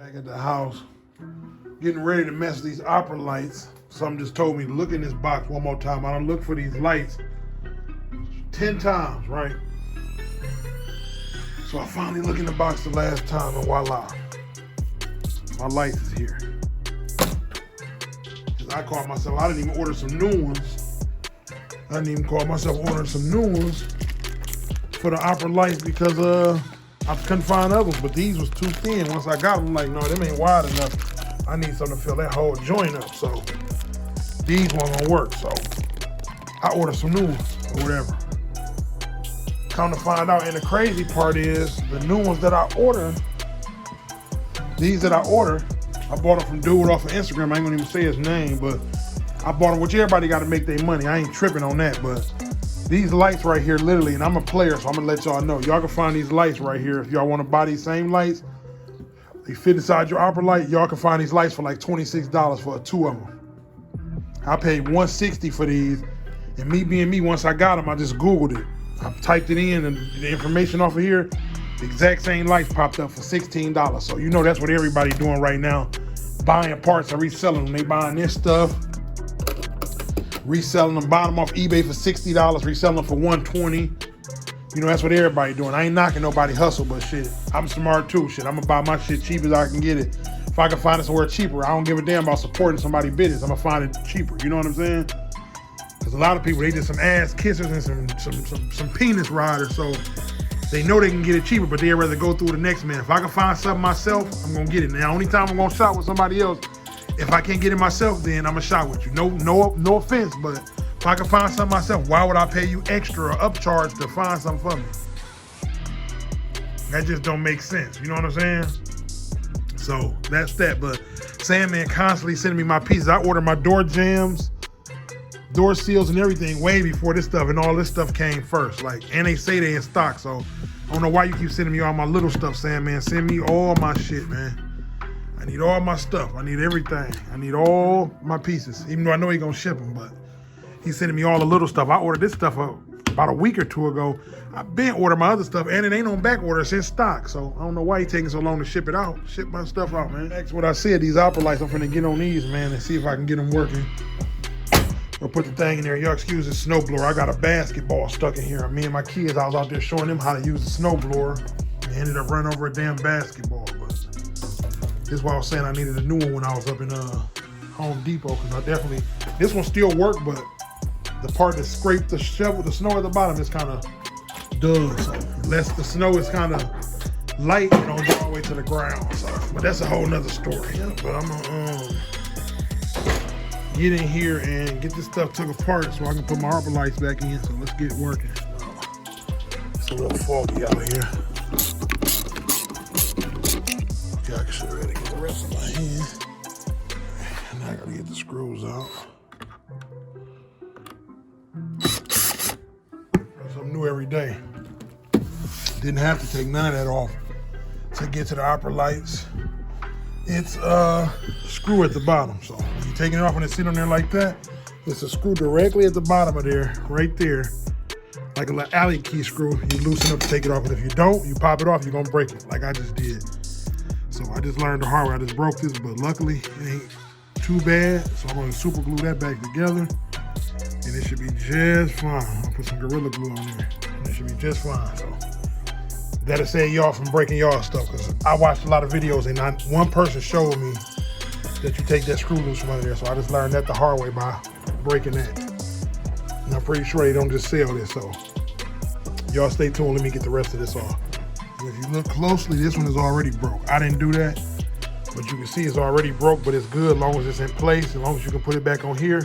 Back at the house, getting ready to mess these opera lights. Something just told me to look in this box one more time. I done looked for these lights 10 times, right? So I finally look in the box the last time and voila, my lights is here. Cause I called myself, I didn't even order some new ones. I didn't even call myself ordering some new ones for the opera lights because I couldn't find others, but these was too thin. Once I got them, I'm like, no, them ain't wide enough. I need something to fill that whole joint up. So these weren't gonna work. So I ordered some new ones or whatever. Come to find out, and the crazy part is the new ones that I ordered, these that I ordered, I bought them from dude off of Instagram. I ain't gonna even say his name, but I bought them, which everybody gotta make their money. I ain't tripping on that, but these lights right here, literally, and I'm a player, so I'm gonna let y'all know. Y'all can find these lights right here. If y'all wanna buy these same lights, they fit inside your opera light, y'all can find these lights for like $26 for 2 of them. I paid $160 for these, and me being me, once I got them, I just Googled it. I typed it in, and the information off of here, the exact same lights popped up for $16. So you know that's what everybody doing right now, buying parts and reselling them. They buying this stuff, reselling them, buying them off eBay for $60, reselling them for $120. You know, that's what everybody doing. I ain't knocking nobody hustle, but shit, I'm smart too. Shit, I'm gonna buy my shit cheap as I can get it. If I can find it somewhere cheaper, I don't give a damn about supporting somebody's business. I'm gonna find it cheaper. You know what I'm saying? Because a lot of people, they just some ass kissers and some penis riders, so they know they can get it cheaper, but they'd rather go through the next man. If I can find something myself, I'm gonna get it. Now, only time I'm gonna shop with somebody else, if I can't get it myself, then I'm gonna shop with you. No offense, but if I can find something myself, why would I pay you extra or upcharge to find something for me? That just don't make sense. You know what I'm saying? So that's that. But Sandman constantly sending me my pieces. I ordered my door jams, door seals, and everything way before this stuff, and all this stuff came first. Like, and they say they in stock. So I don't know why you keep sending me all my little stuff, Sandman. Send me all my shit, man. I need all my stuff. I need everything. I need all my pieces, even though I know he gonna ship them, but he's sending me all the little stuff. I ordered this stuff about a week or two ago. I've been ordering my other stuff, and it ain't on back order. It's in stock, so I don't know why he's taking so long to ship it out. Ship my stuff out, man. That's what I said. These opera lights, I'm finna get on these, man, and see if I can get them working. Or put the thing in there. Y'all excuse the snow blower. I got a basketball stuck in here. Me and my kids, I was out there showing them how to use the snow blower. And ended up running over a damn basketball, but this is why I was saying I needed a new one when I was up in Home Depot, because I definitely, this one still worked, but the part that scraped the shovel, the snow at the bottom is kind of dull. So unless the snow is kind of light, it don't go all the way to the ground. So, but that's a whole nother story. But I'm gonna get in here and get this stuff took apart so I can put my arbor lights back in. So let's get working. It's a little foggy out here. I can show you how to get the rest of my hand. And now I gotta get the screws out. Something new every day. Didn't have to take none of that off to get to the opera lights. It's a screw at the bottom. So when you're taking it off and it's sitting on there like that, it's a screw directly at the bottom of there, right there. Like a little alley key screw. You loosen up to take it off, and if you don't, you pop it off, you're gonna break it, like I just did. So I just learned the hard way. I just broke this, but luckily it ain't too bad. So I'm gonna super glue that back together, and it should be just fine. I'll put some Gorilla Glue on there, and it should be just fine. So that'll save y'all from breaking y'all stuff, because I watched a lot of videos, and not one person showed me that you take that screw loose from under there. So I just learned that the hard way by breaking that. And I'm pretty sure they don't just sell this. So y'all stay tuned. Let me get the rest of this off. If you look closely, this one is already broke. I didn't do that, but you can see it's already broke, but it's good as long as it's in place. As long as you can put it back on here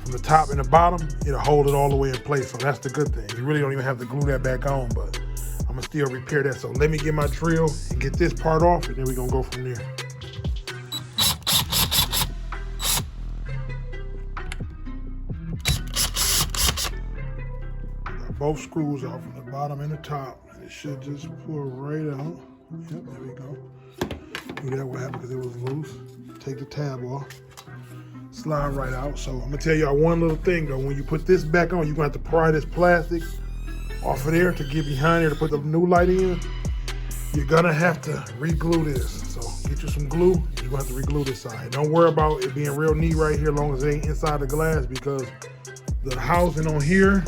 from the top and the bottom, it'll hold it all the way in place. So that's the good thing. You really don't even have to glue that back on, but I'm gonna still repair that. So let me get my drill and get this part off, and then we're gonna go from there. Got both screws off from the bottom and the top. It should just pull right out. Yep, there we go. Knew that would happen because it was loose. Take the tab off. Slide right out. So I'm gonna tell y'all one little thing though. When you put this back on, you're gonna have to pry this plastic off of there to get behind there to put the new light in. you're gonna have to re-glue this. So get you some glue, you're gonna have to re-glue this side. Don't worry about it being real neat right here as long as it ain't inside the glass, because the housing on here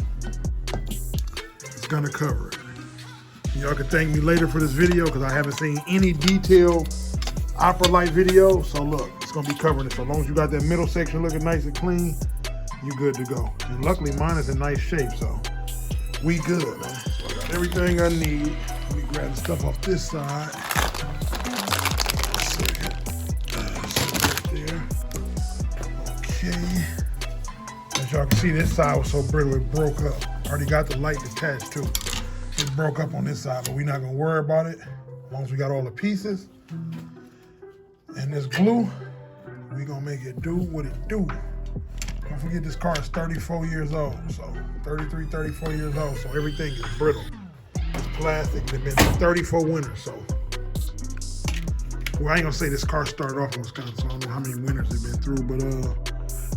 is gonna cover it. Y'all can thank me later for this video because I haven't seen any detailed opera light video. So look, it's gonna be covering it. So as long as you got that middle section looking nice and clean, you good to go. And luckily mine is in nice shape, so we good, man. So I got everything I need. Let me grab the stuff off this side. Right there. Okay. As y'all can see, this side was so brittle it broke up. Already got the light detached too. It broke up on this side, but we're not gonna worry about it. As long as we got all the pieces. And this glue, we gonna make it do what it do. Don't forget this car is 34 years old, so 33, 34 years old, so everything is brittle. It's plastic, it's been 34 winters, so. Well, I ain't gonna say this car started off in Wisconsin, so I don't know how many winters it's been through, but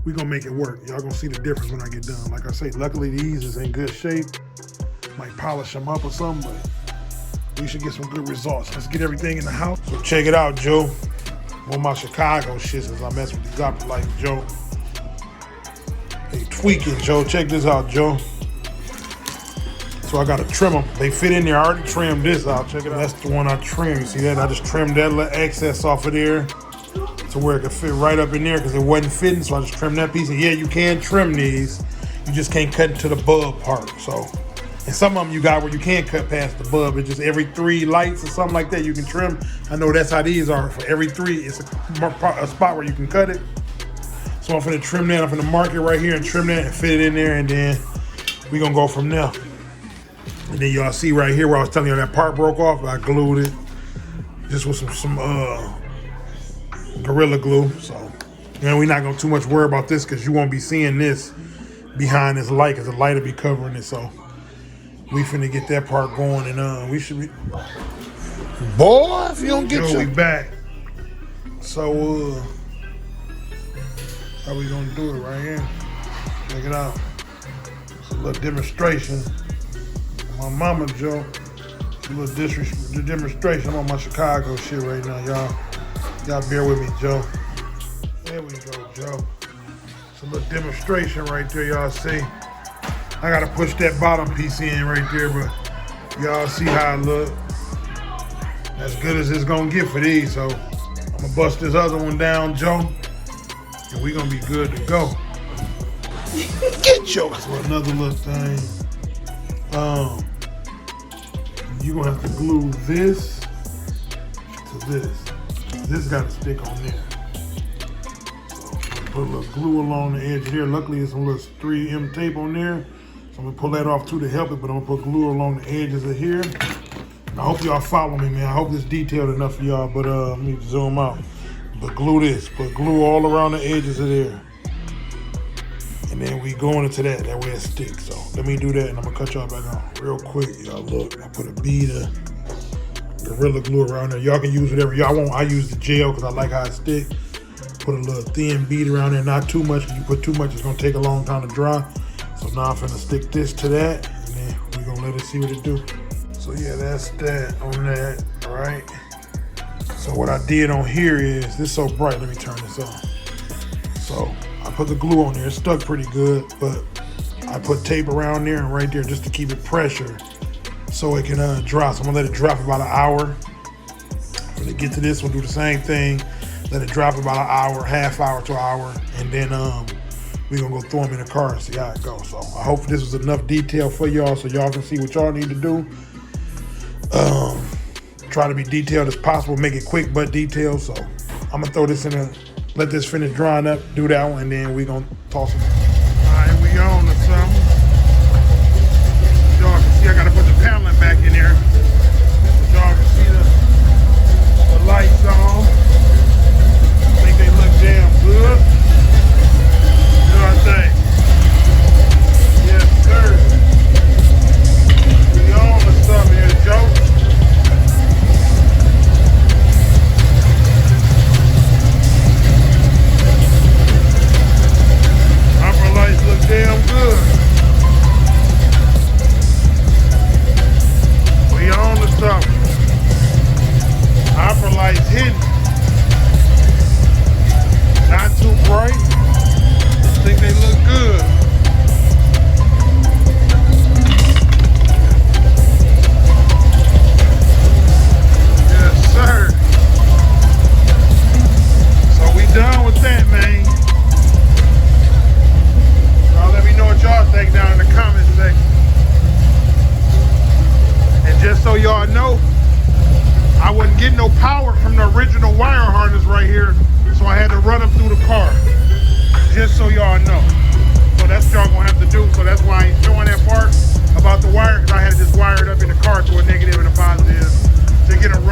we gonna make it work. Y'all gonna see the difference when I get done. Like I say, luckily these is in good shape. Might polish them up or something, but we should get some good results. Let's get everything in the house. So check it out, Joe. On my Chicago shit since I mess with these opera lights, Joe. They tweaking, Joe. Check this out, Joe. So I gotta trim them. They fit in there. I already trimmed this out. Check it out. That's the one I trimmed. You see that? I just trimmed that little excess off of there to where it could fit right up in there because it wasn't fitting. So I just trimmed that piece. And yeah, you can trim these. You just can't cut into the bulb part. So, and some of them you got where you can't cut past the bulb. It's just every 3 lights or something like that you can trim. I know that's how these are. For every 3, it's a spot where you can cut it. So I'm finna trim that. I'm finna mark it right here and trim that and fit it in there, and then we gonna go from there. And then y'all see right here where I was telling you that part broke off. I glued it just with some Gorilla Glue. So, and we're not gonna too much worry about this because you won't be seeing this behind this light because the light will be covering it. So we finna get that part going, and we should be. Boy, if you don't get your... we back. So how we gonna do it right here? Check it out. It's a little demonstration. My mama, Joe. It's a little demonstration on my Chicago shit right now, y'all bear with me, Joe. There we go, Joe. It's a little demonstration right there, y'all see. I gotta push that bottom piece in right there, but y'all see how it look. As good as it's gonna get for these, so I'm gonna bust this other one down, Joe. And we gonna be good to go. Get yours. So another little thing. You gonna have to glue this to this. This gotta stick on there. So put a little glue along the edge here. Luckily, there's some little 3M tape on there. So I'm gonna pull that off too to help it, but I'm gonna put glue along the edges of here. And I hope y'all follow me, man. I hope this detailed enough for y'all, but let me zoom out. But glue this, put glue all around the edges of there. And then we going into that way it sticks. So let me do that and I'm gonna cut y'all back on real quick. Y'all look, I put a bead of Gorilla Glue around there. Y'all can use whatever y'all want. I use the gel because I like how it sticks. Put a little thin bead around there, not too much. If you put too much, it's gonna take a long time to dry. So now I'm finna stick this to that and then we're gonna let it see what it do. So yeah, that's that on that, all right? So what I did on here is, this is so bright, let me turn this on. So I put the glue on there, it stuck pretty good, but I put tape around there and right there just to keep it pressure so it can dry. So I'm gonna let it dry for about an hour. When it get to this, we'll do the same thing. Let it dry for about an hour, half hour to an hour, and then we're gonna go throw them in the car and see how it goes. So I hope this was enough detail for y'all so y'all can see what y'all need to do. Try to be detailed as possible, make it quick but detailed. So I'm gonna throw this in and let this finish drying up, do that one, and then we're gonna toss it. All right, we on to something. Y'all can see I gotta put the paneling back in there. Y'all can see the lights on. I think they look damn good. What do I think? Yes, sir. We on to something here, Joe. Look damn good. We get no power from the original wire harness right here, so I had to run them through the car, just so y'all know. So that's what y'all gonna have to do. So that's why I ain't showing that part about the wire, because I had to just wire it up in the car to a negative and a positive to get them